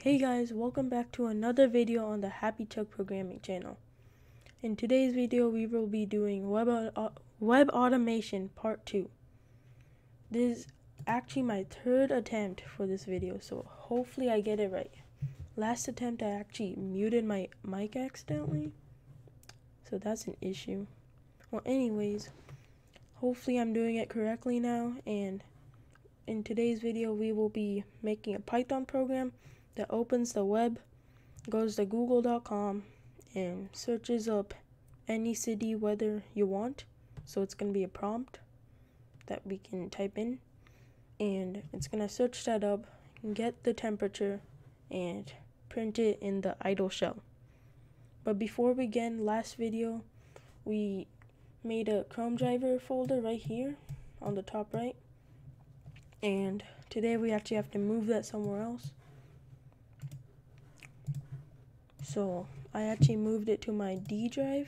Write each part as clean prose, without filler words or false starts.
Hey guys, welcome back to another video on the Happy Chuck Programming channel. In today's video, we will be doing web automation part 2. This is actually my third attempt for this video, so hopefully I get it right. Last attempt I actually muted my mic accidentally, so that's an issue. Well, anyways, hopefully I'm doing it correctly now, and in today's video we will be making a Python program that opens the web, goes to google.com, and searches up any city weather you want. So it's going to be a prompt that we can type in, and it's going to search that up, get the temperature, and print it in the idle shell. But before we begin, last video we made a Chrome driver folder right here on the top right, and today we actually have to move that somewhere else. So I actually moved it to my D drive,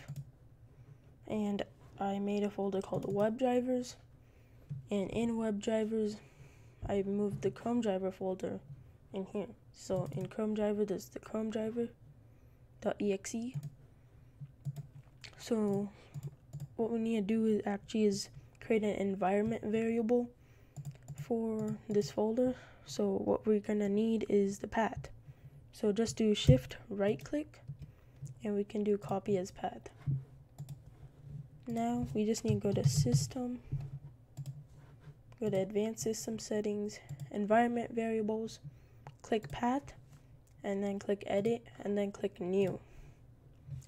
and I made a folder called web drivers, and in web drivers I moved the Chrome driver folder in here. So in Chrome driver there's the Chrome driver.exe. So what we need to do is create an environment variable for this folder. So what we're gonna need is the path. So just do shift right click and we can do copy as path. Now we just need to go to system, go to advanced system settings, environment variables, click path, and then click edit, and then click new.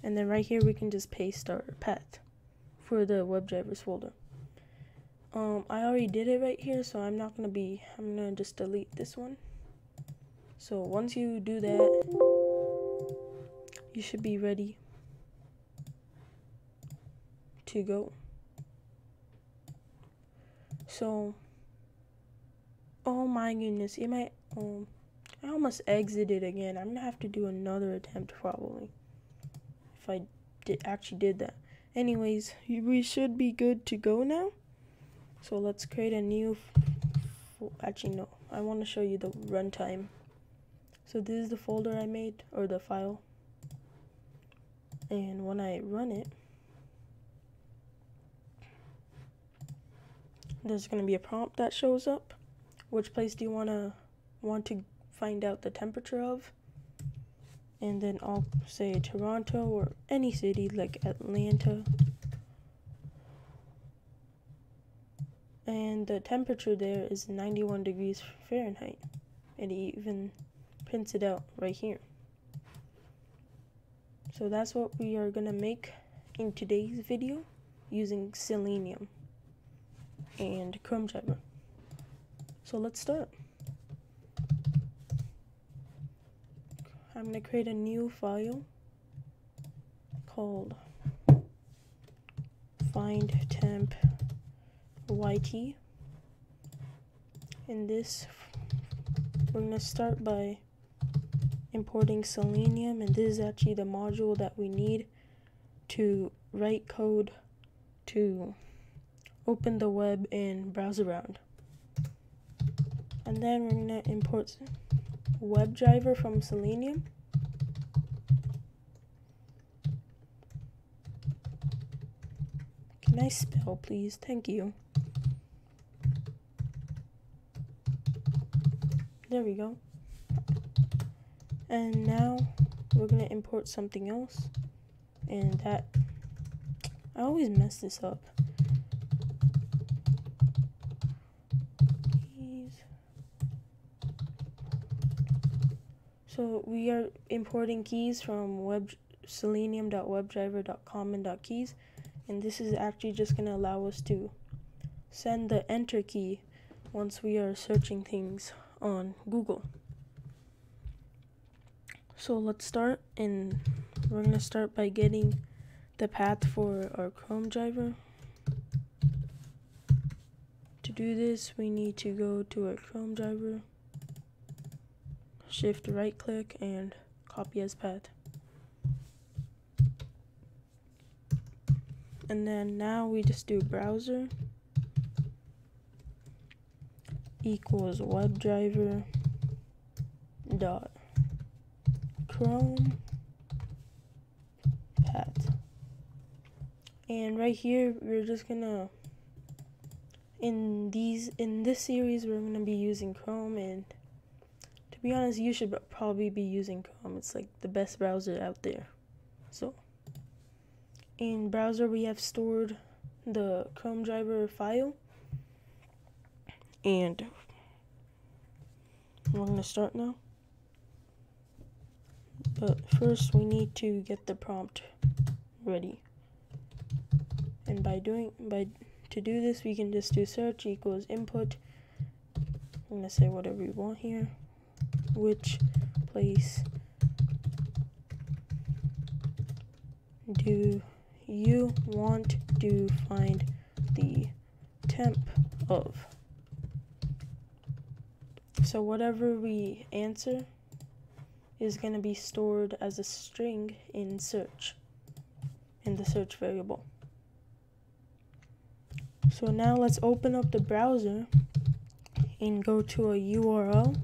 And then right here we can just paste our path for the web drivers folder. I already did it right here, so I'm gonna just delete this one. So once you do that, you should be ready to go. So, oh my goodness, I almost exited again. I'm gonna have to do another attempt probably if I actually did that. Anyways, we should be good to go now. So let's create a new, actually no, I want to show you the runtime. So this is the folder I made, or the file, and when I run it, there's going to be a prompt that shows up. Which place do you want to find out the temperature of? And then I'll say Toronto or any city like Atlanta. And the temperature there is 91 degrees Fahrenheit. It even prints it out right here. So that's what we are gonna make in today's video using Selenium and Chrome driver. So let's start. I'm gonna create a new file called findTemp YT. In this, we're gonna start by importing Selenium, and this is actually the module that we need to write code to open the web and browse around. And then we're gonna import WebDriver from Selenium. Can I spell, please? Thank you. There we go. And now we're gonna import something else, and that, I always mess this up. Keys. So we are importing keys from selenium.webdriver.com and .keys, and this is actually just gonna allow us to send the enter key once we are searching things on Google. So let's start, and we're going to start by getting the path for our Chrome driver. To do this, we need to go to our Chrome driver, shift right click, and copy as path. And then now we just do browser equals WebDriver dot Chrome path. And right here, we're just gonna, in this series, we're gonna be using Chrome, and to be honest, you should probably be using Chrome. It's like the best browser out there. So in browser, we have stored the Chrome driver file, and we're gonna start now. But first, we need to get the prompt ready. And to do this, we can just do search equals input. I'm gonna say whatever we want here. Which place do you want to find the temp of? So whatever we answer is going to be stored as a string in search, in the search variable. So now let's open up the browser and go to a URL.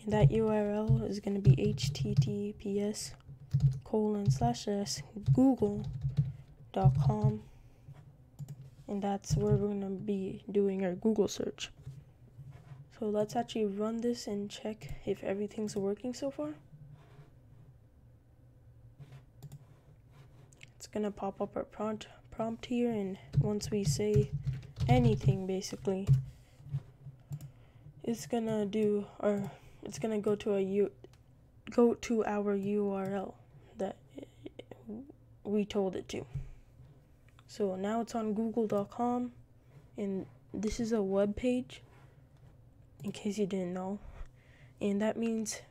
And that URL is going to be https://google.com, and that's where we're going to be doing our Google search. So let's actually run this and check if everything's working so far. It's going to pop up our prompt here, and once we say anything, basically, it's going to go to our URL that we told it to. So now it's on google.com, and this is a web page, in case you didn't know. And that means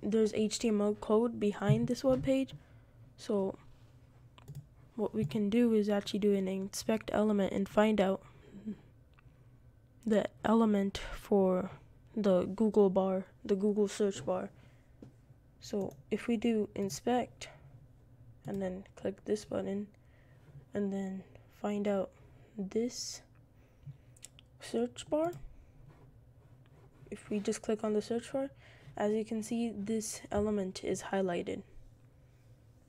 there's HTML code behind this web page. So what we can do is actually do an inspect element and find out the element for the Google search bar. So if we do inspect and then click this button and then find out this search bar, if we just click on the search bar, as you can see, this element is highlighted,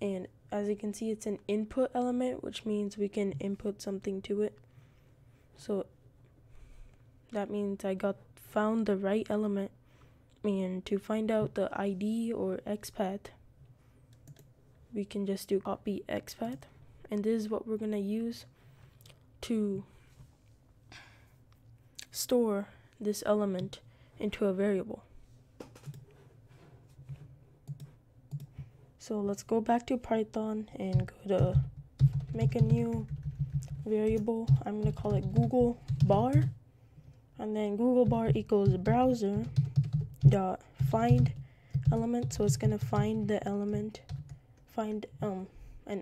and as you can see, it's an input element, which means we can input something to it. So that means I found the right element. And to find out the ID or XPath, we can just do copy XPath, and this is what we're gonna use to store this element into a variable. So let's go back to Python and go to make a new variable. I'm gonna call it Google bar, and then Google bar equals browser dot find element. So it's gonna find the element, find an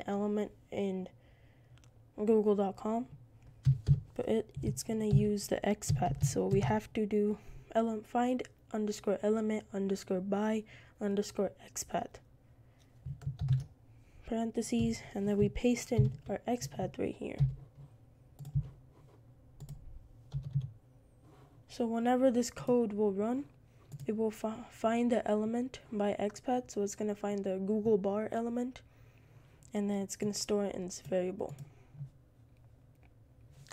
element in google.com, but it's gonna use the XPath. So we have to do find underscore element underscore by underscore XPath parentheses, and then we paste in our XPath right here. So whenever this code will run, it will find the element by XPath. So it's going to find the Google bar element, and then it's going to store it in this variable.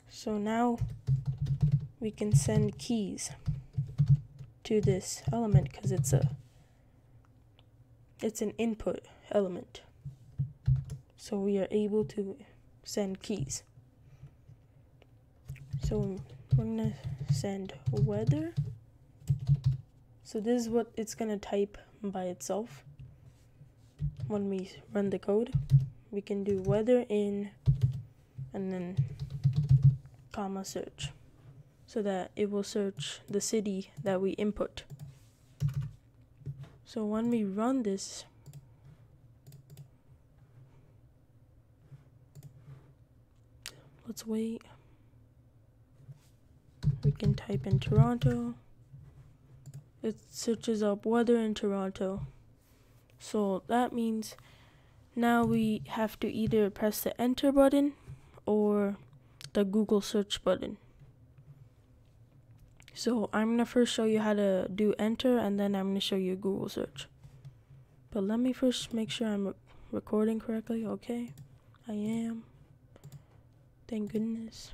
So now we can send keys to this element because it's an input element. So we are able to send keys. So we're going to send weather. So this is what it's going to type by itself. When we run the code, we can do weather in and then comma search, so that it will search the city that we input. So when we run this, let's wait. We can type in Toronto. It searches up weather in Toronto. So that means now we have to either press the enter button or the Google search button. So I'm going to first show you how to do enter, and then I'm going to show you Google search. But let me first make sure I'm recording correctly. Okay, I am. Thank goodness.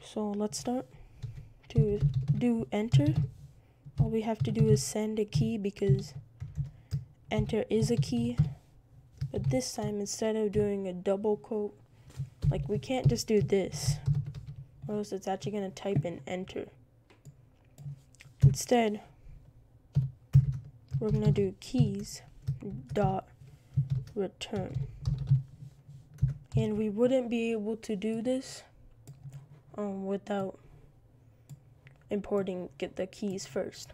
So let's start. To do enter, all we have to do is send a key, because enter is a key. But this time, instead of doing a double quote, like we can't just do this, or else it's actually going to type in enter. Instead, we're going to do keys dot return. And we wouldn't be able to do this without importing the keys first.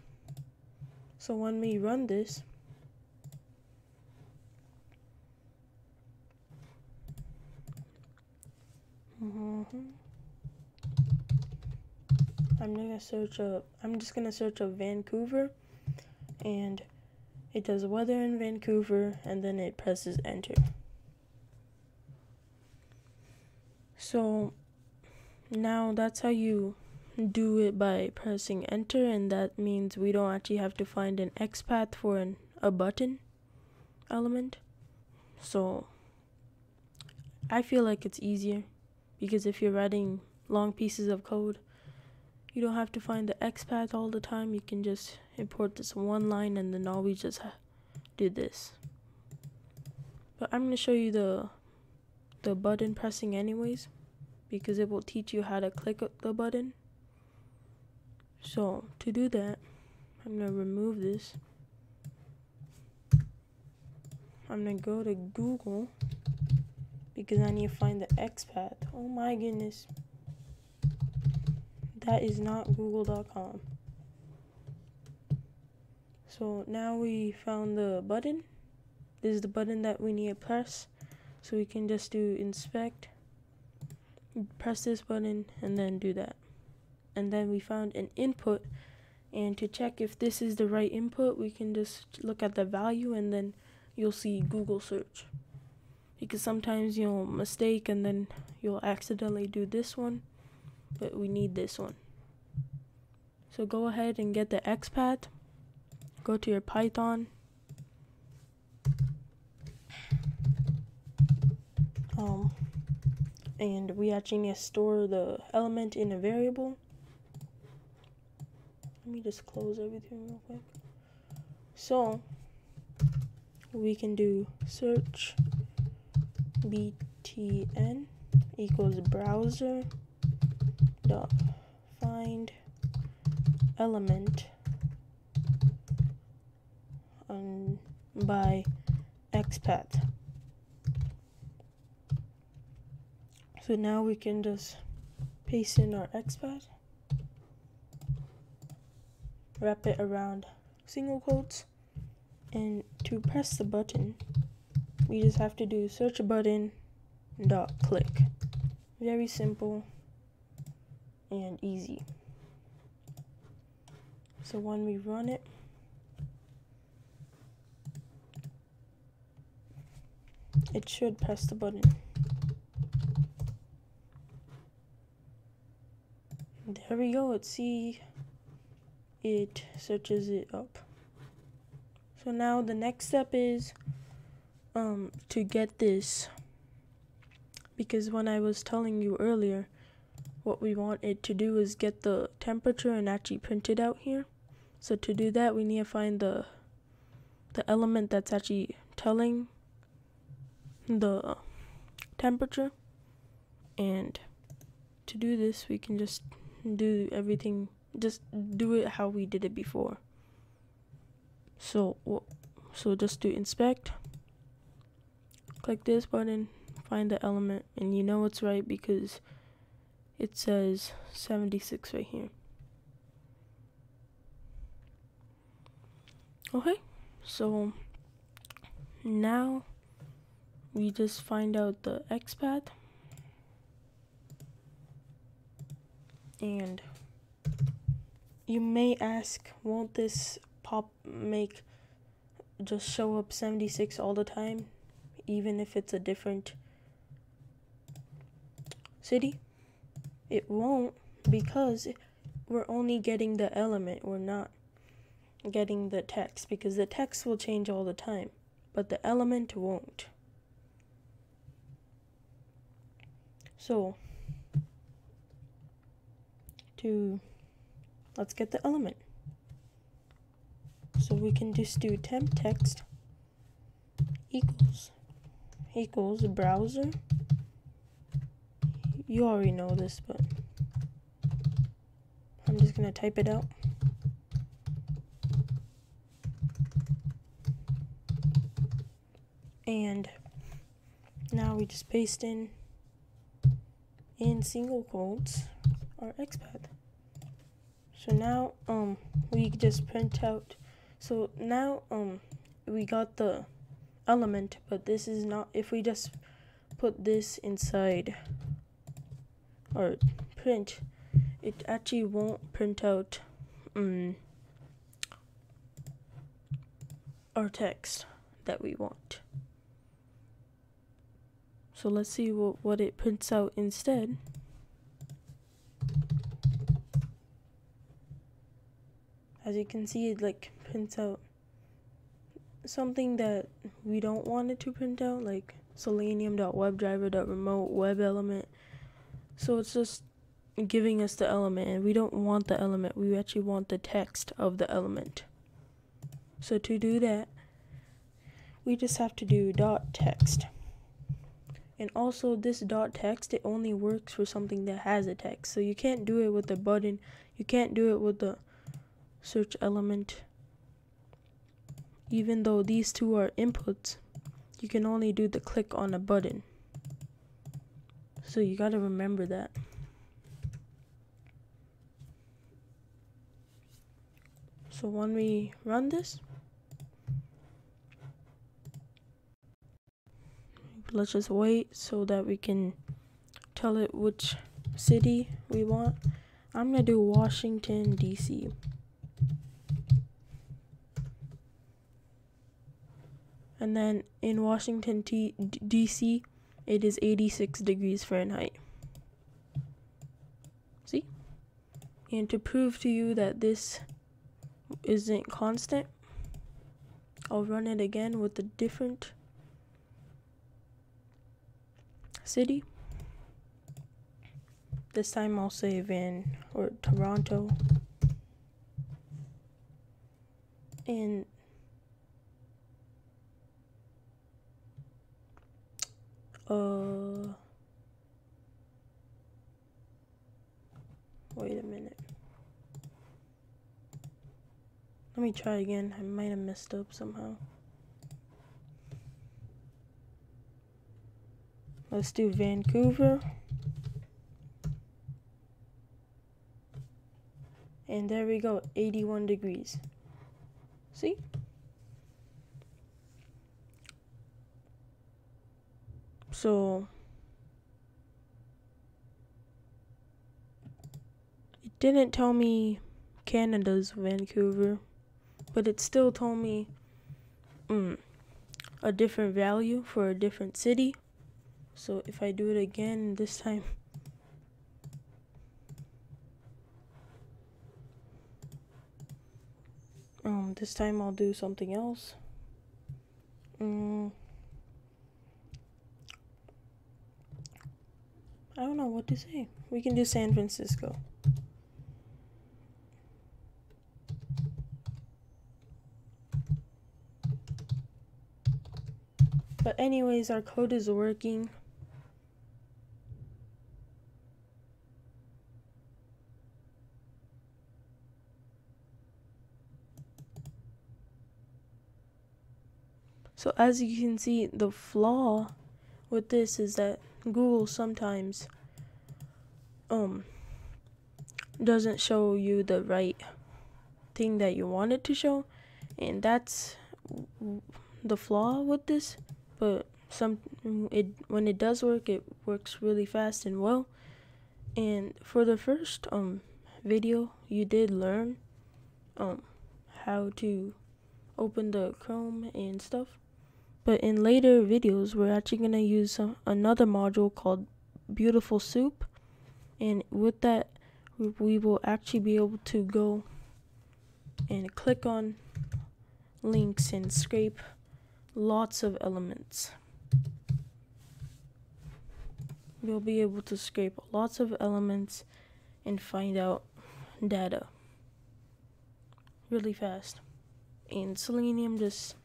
So when we run this, I'm just gonna search up Vancouver, and it does weather in Vancouver, and then it presses enter. So now that's how you do it, by pressing enter, and that means we don't actually have to find an XPath for a button element. So I feel like it's easier, because if you're writing long pieces of code, you don't have to find the XPath all the time. You can just import this one line, and then always just do this. But I'm going to show you the button pressing anyways, because it will teach you how to click the button. So to do that, I'm going to remove this. I'm going to go to Google, because I need to find the XPath. Oh my goodness. That is not google.com. So now we found the button. This is the button that we need to press. So we can just do inspect, press this button, and then do that. And then we found an input. And to check if this is the right input, we can just look at the value, and then you'll see Google search. Because sometimes you'll mistake, and then you'll accidentally do this one, but we need this one. So go ahead and get the XPath. Go to your Python. And we actually need to store the element in a variable. Let me just close everything real quick. So we can do search btn equals browser dot find element by XPath. So now we can just paste in our XPath, wrap it around single quotes, and to press the button, we just have to do search button dot click. Very simple and easy. So when we run it, it should press the button. There we go. It searches it up. So now the next step is to get this, because when I was telling you earlier, what we want it to do is get the temperature and actually print it out here. So to do that, we need to find the element that's actually telling the temperature. And to do this, we can just do everything, just do it how we did it before. So just do inspect, click this button, find the element, and you know it's right because it says 76 right here. Okay, so now we just find out the XPath, and you may ask, won't this just show up 76 all the time, even if it's a different city? It won't, because we're only getting the element, we're not getting the text, because the text will change all the time, but the element won't. So let's get the element. So we can just do temp text equals browser. You already know this, but I'm just gonna type it out. And now we just paste in single quotes our XPath. So now we just print out. So now we got the element, but this is not, if we just put this inside or print, it actually won't print out our text that we want. So let's see what it prints out instead. As you can see, it like prints out something that we don't want it to print out, like selenium.webdriver.remote web element. So it's just giving us the element, and we don't want the element, we actually want the text of the element. So to do that, we just have to do .text. And also this .text, it only works for something that has a text. So you can't do it with the button, you can't do it with the search element. Even though these two are inputs, you can only do the click on a button. So you gotta remember that. So when we run this, let's just wait so that we can tell it which city we want. I'm gonna do Washington, DC. And then in Washington, DC, it is 86 degrees Fahrenheit. See? And to prove to you that this isn't constant, I'll run it again with a different city. This time I'll say Toronto. And wait a minute. Let me try again. I might have messed up somehow. Let's do Vancouver. And there we go, 81 degrees. See? So it didn't tell me Canada's Vancouver, but it still told me a different value for a different city. So if I do it again this time, this time I'll do something else. I don't know what to say. We can do San Francisco. But anyways, our code is working. So as you can see, the flaw with this is that Google sometimes doesn't show you the right thing that you want it to show, and that's the flaw with this. But when it does work, it works really fast and well. And for the first video, you did learn how to open the Chrome and stuff. But in later videos, we're actually going to use another module called Beautiful Soup. And with that, we will actually be able to go and click on links and scrape lots of elements. We'll be able to scrape lots of elements and find out data really fast. And Selenium just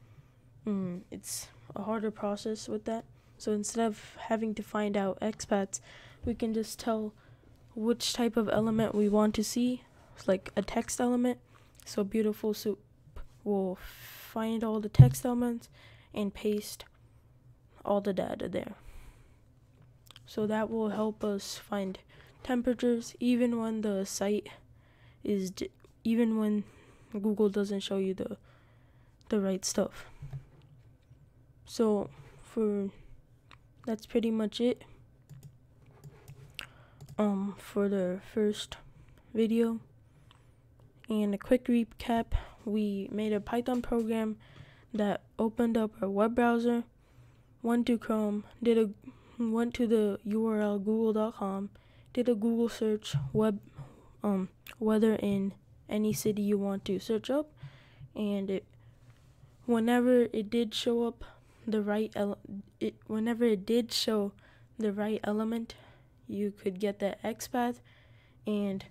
it's a harder process with that. So instead of having to find out XPaths, we can just tell which type of element we want to see. It's like a text element. So Beautiful Soup will find all the text elements and paste all the data there. So that will help us find temperatures even when the site is even when Google doesn't show you the right stuff. So that's pretty much it for the first video. And a quick recap, we made a Python program that opened up our web browser, went to Chrome, went to the URL google.com, did a Google search, weather in any city you want to search up, and whenever it did show the right element, you could get the XPath and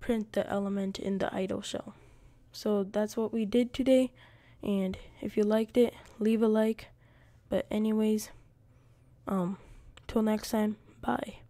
print the element in the idle shell. So that's what we did today, and if you liked it, leave a like. But anyways, till next time, bye.